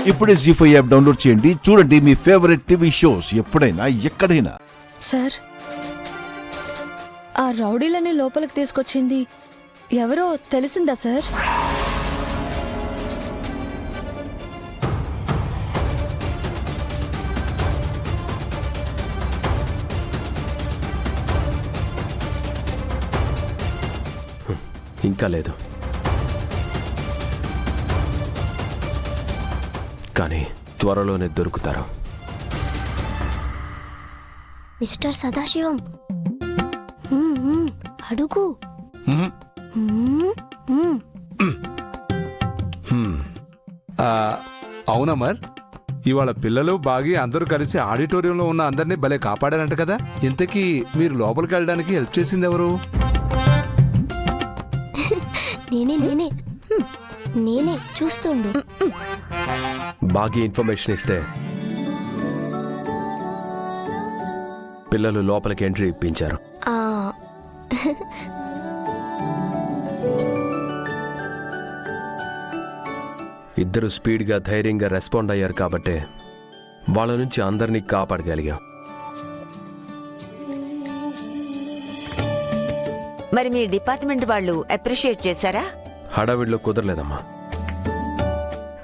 ఇప్పుడే జీ5 app download చేయండి. చూడండి మీ ఫేవరెట్ టీవీ షోస్ ఎప్పుడైనా ఎక్కడైనా. సార్, ఆ రౌడీలని లోపలికి తీసుకొచ్చింది ఎవరో తెలిసిందా సార్? ఇంకా లేదు, కానీ త్వరలోనే దొరుకుతారు. మిస్టర్ సదాశివం, అడుగు. అవునమ్మర్, ఇవాళ పిల్లలు బాగి అందరూ కలిసి ఆడిటోరియంలో ఉన్న అందరినీ భలే కాపాడారంట కదా. ఇంతకీ మీరు లోపలికి వెళ్ళడానికి హెల్ప్ చేసింది ఎవరు? నేనే చూస్తుండు. బాగా ఇన్ఫర్మేషన్ ఇస్తే పిల్లలు లోపలికి ఎంట్రీ ఇప్పించారు. ఇద్దరు స్పీడ్గా ధైర్యంగా రెస్పాండ్ అయ్యారు కాబట్టే వాళ్ళ నుంచి అందరినీ కాపాడగలిగాం. మరి మీ డిపార్ట్మెంట్ వాళ్ళు అప్రిషియేట్ చేశారా? హడావిడిలో కుదరలేదమ్మా.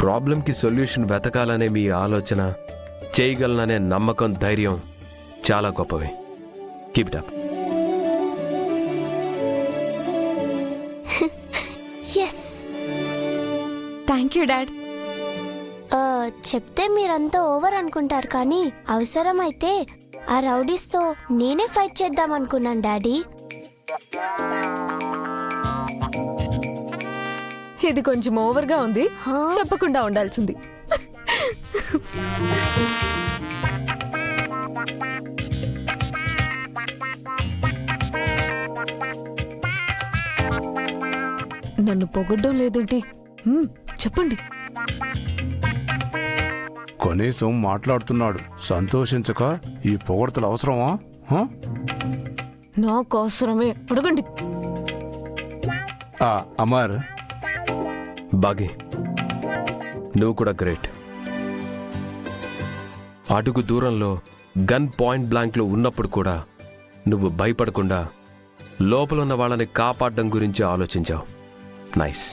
ప్రాబ్లంకి సొల్యూషన్ వెతకాలనే మీ ఆలోచన, చేయగలననే నమ్మకం, ధైర్యం చాలా గొప్పవి. Keep it up. Thank you dad. చెప్తే మీరంతా ఓవర్ అనుకుంటారు, కానీ అవసరమైతే ఆ రౌడీస్తో నేనే ఫైట్ చేద్దాం అనుకున్నాను డాడీ. ఇది కొంచెం ఓవర్గా ఉంది, చెప్పకుండా ఉండాల్సింది. నన్ను పొగడ్డం లేదేంటి? చెప్పండి. కనీసం మాట్లాడుతున్నాడు, సంతోషించక ఈ పొగడ్తలు అవసరమా? నాకు అవసరమే, అడగండి. అమర్, బాగి, నువ్వు కూడా గ్రేట్. అడుగు దూరంలో గన్ పాయింట్ బ్లాంక్లో ఉన్నప్పుడు కూడా నువ్వు భయపడకుండా లోపల ఉన్న వాళ్ళని కాపాడడం గురించి ఆలోచించావు. నైస్.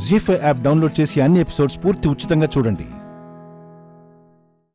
జీ5 యాప్ డౌన్లోడ్ చేసి అన్ని ఎపిసోడ్స్ పూర్తి ఉచితంగా చూడండి.